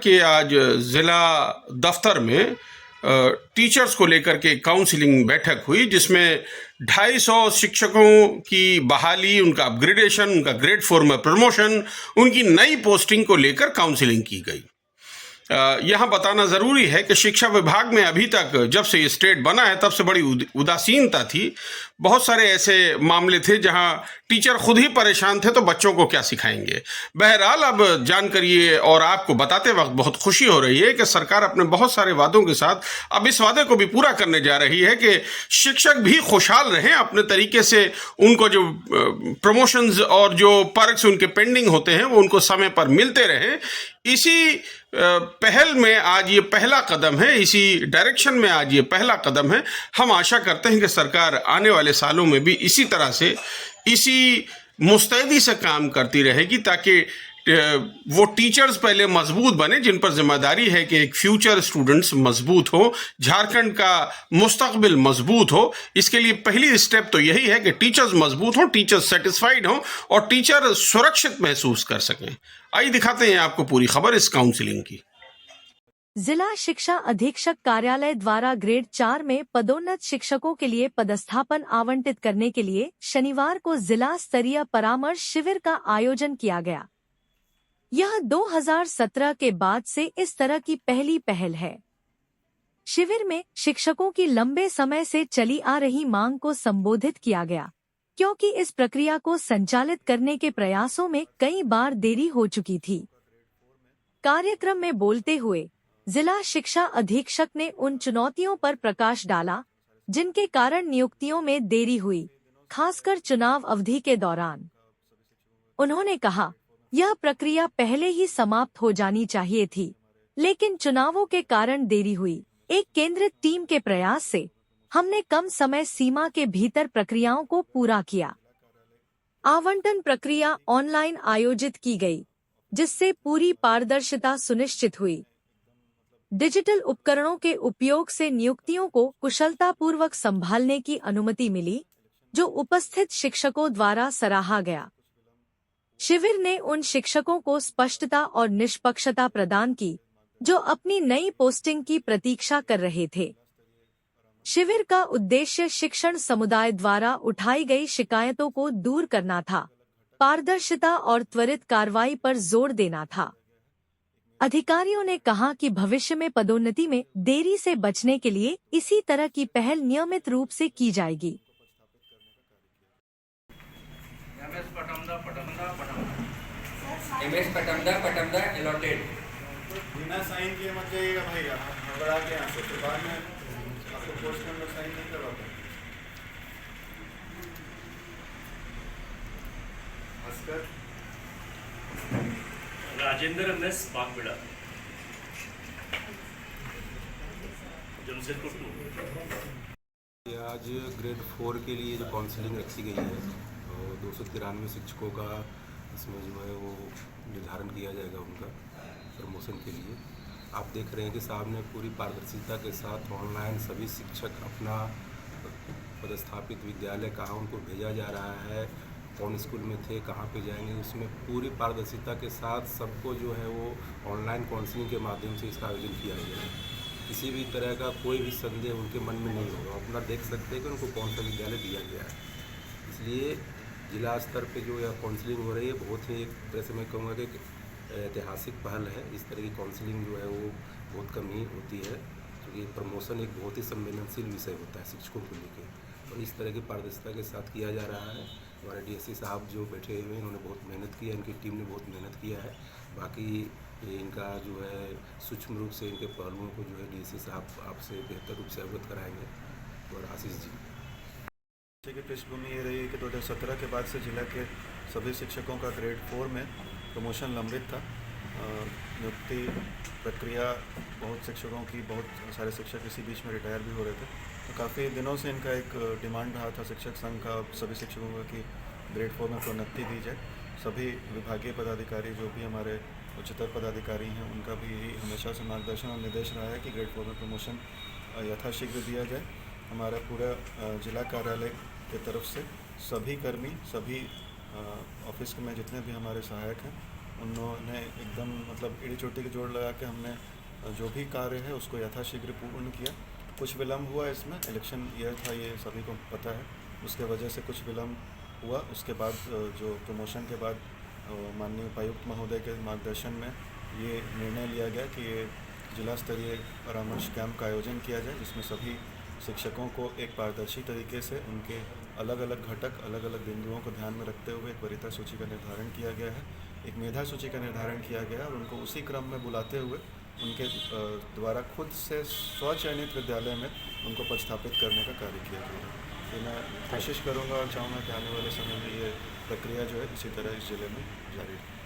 कि आज ज़िला दफ्तर में टीचर्स को लेकर के काउंसलिंग बैठक हुई, जिसमें 250 शिक्षकों की बहाली, उनका अपग्रेडेशन, उनका ग्रेड 4 में प्रमोशन, उनकी नई पोस्टिंग को लेकर काउंसलिंग की गई। यहाँ बताना ज़रूरी है कि शिक्षा विभाग में अभी तक, जब से ये स्टेट बना है, तब से बड़ी उदासीनता थी। बहुत सारे ऐसे मामले थे जहाँ टीचर खुद ही परेशान थे, तो बच्चों को क्या सिखाएंगे। बहरहाल अब जानकर ये और आपको बताते वक्त बहुत खुशी हो रही है कि सरकार अपने बहुत सारे वादों के साथ अब इस वादे को भी पूरा करने जा रही है कि शिक्षक भी खुशहाल रहें अपने तरीके से। उनको जो प्रमोशंस और जो पर्क्स उनके पेंडिंग होते हैं वो उनको समय पर मिलते रहें। इसी पहल में आज ये पहला कदम है, इसी डायरेक्शन में आज ये पहला कदम है। हम आशा करते हैं कि सरकार आने वाले सालों में भी इसी तरह से, इसी मुस्तैदी से काम करती रहेगी, ताकि वो टीचर्स पहले मजबूत बने जिन पर जिम्मेदारी है कि एक फ्यूचर स्टूडेंट्स मजबूत हो, झारखंड का मुस्तकबिल मजबूत हो। इसके लिए पहली स्टेप तो यही है कि टीचर्स मजबूत हों, टीचर्स सेटिस्फाइड हों और टीचर सुरक्षित महसूस कर सकें। आइए दिखाते हैं आपको पूरी खबर इस काउंसलिंग की। जिला शिक्षा अधीक्षक कार्यालय द्वारा ग्रेड 4 में पदोन्नत शिक्षकों के लिए पदस्थापन आवंटित करने के लिए शनिवार को जिला स्तरीय परामर्श शिविर का आयोजन किया गया। यह 2017 के बाद से इस तरह की पहली पहल है। शिविर में शिक्षकों की लंबे समय से चली आ रही मांग को संबोधित किया गया, क्योंकि इस प्रक्रिया को संचालित करने के प्रयासों में कई बार देरी हो चुकी थी। कार्यक्रम में बोलते हुए जिला शिक्षा अधीक्षक ने उन चुनौतियों पर प्रकाश डाला जिनके कारण नियुक्तियों में देरी हुई, खासकर चुनाव अवधि के दौरान। उन्होंने कहा, यह प्रक्रिया पहले ही समाप्त हो जानी चाहिए थी, लेकिन चुनावों के कारण देरी हुई। एक केंद्रित टीम के प्रयास से हमने कम समय सीमा के भीतर प्रक्रियाओं को पूरा किया। आवंटन प्रक्रिया ऑनलाइन आयोजित की गई, जिससे पूरी पारदर्शिता सुनिश्चित हुई। डिजिटल उपकरणों के उपयोग से नियुक्तियों को कुशलतापूर्वक संभालने की अनुमति मिली, जो उपस्थित शिक्षकों द्वारा सराहा गया। शिविर ने उन शिक्षकों को स्पष्टता और निष्पक्षता प्रदान की जो अपनी नई पोस्टिंग की प्रतीक्षा कर रहे थे। शिविर का उद्देश्य शिक्षण समुदाय द्वारा उठाई गई शिकायतों को दूर करना था, पारदर्शिता और त्वरित कार्रवाई पर जोर देना था। अधिकारियों ने कहा कि भविष्य में पदोन्नति में देरी से बचने के लिए इसी तरह की पहल नियमित रूप से की जाएगी। एमएस पटमदा अलॉटेड बिना साइन किए मत जाइएगा भाई, हड़बड़ा के यहाँ से तो बाद में आपको पोस्ट नंबर साइन नहीं करवाते। भास्कर राजेंद्र एमएस बागबेड़ा जमशेदपुर 2। आज ग्रेड 4 के लिए जो काउंसलिंग रखी गई है, 293 शिक्षकों का इसमें जो है वो निर्धारण किया जाएगा उनका प्रमोशन के लिए। आप देख रहे हैं कि साहब ने पूरी पारदर्शिता के साथ ऑनलाइन सभी शिक्षक अपना पदस्थापित विद्यालय कहाँ उनको भेजा जा रहा है, कौन स्कूल में थे, कहाँ पे जाएंगे, उसमें पूरी पारदर्शिता के साथ सबको जो है वो ऑनलाइन काउंसलिंग के माध्यम से इसका आयोजन किया गया है। किसी भी तरह का कोई भी संदेह उनके मन में नहीं होगा। अपना देख सकते हैं कि उनको कौन सा विद्यालय दिया गया है। इसलिए जिला स्तर पे जो यह काउंसलिंग हो रही है, बहुत ही एक तरह से मैं कहूँगा कि ऐतिहासिक पहल है। इस तरह की काउंसलिंग जो है वो बहुत कम ही होती है, क्योंकि प्रमोशन एक बहुत ही संवेदनशील विषय होता है शिक्षकों को लेकर, और इस तरह की पारदर्शिता के साथ किया जा रहा है। हमारे डीएससी साहब जो बैठे हुए हैं, इन्होंने बहुत मेहनत की है, इनकी टीम ने बहुत मेहनत किया है। बाकी इनका जो है सूक्ष्म रूप से इनके पहलुओं को जो है डीएससी साहब आपसे बेहतर रूप से अवगत कराएंगे। और आशीष जी की पृष्ठभूमि ये रही है कि 2017 के बाद से जिला के सभी शिक्षकों का ग्रेड 4 में प्रमोशन लंबित था। नियुक्ति प्रक्रिया बहुत शिक्षकों की, बहुत सारे शिक्षक इसी बीच में रिटायर भी हो रहे थे, तो काफ़ी दिनों से इनका एक डिमांड रहा था शिक्षक संघ का, सभी शिक्षकों का, कि ग्रेड 4 में प्रोन्नति दी जाए। सभी विभागीय पदाधिकारी जो भी हमारे उच्चतर पदाधिकारी हैं, उनका भी यही हमेशा से मार्गदर्शन और निर्देश रहा है कि ग्रेड 4 में प्रमोशन यथाशीघ्र दिया जाए। हमारा पूरा जिला कार्यालय की तरफ से सभी कर्मी, सभी ऑफिस में जितने भी हमारे सहायक हैं, उन्होंने एकदम मतलब एड़ी चोटी की जोड़ लगा के हमने जो भी कार्य है उसको यथाशीघ्र पूर्ण किया। कुछ विलम्ब हुआ इसमें, इलेक्शन ईयर था ये सभी को पता है, उसके वजह से कुछ विलम्ब हुआ। उसके बाद जो प्रमोशन के बाद माननीय उपायुक्त महोदय के मार्गदर्शन में ये निर्णय लिया गया कि ये जिला स्तरीय परामर्श कैंप का आयोजन किया जाए, जिसमें सभी शिक्षकों को एक पारदर्शी तरीके से उनके अलग अलग घटक, अलग अलग बिंदुओं को ध्यान में रखते हुए एक वरीयता सूची का निर्धारण किया गया है, एक मेधा सूची का निर्धारण किया गया है और उनको उसी क्रम में बुलाते हुए उनके द्वारा खुद से स्वचयनित विद्यालय में उनको पदस्थापित करने का कार्य किया गया है। तो मैं कोशिश करूँगा और चाहूँगा कि आने वाले समय में ये प्रक्रिया जो है इसी तरह इस जिले में जारी रहे।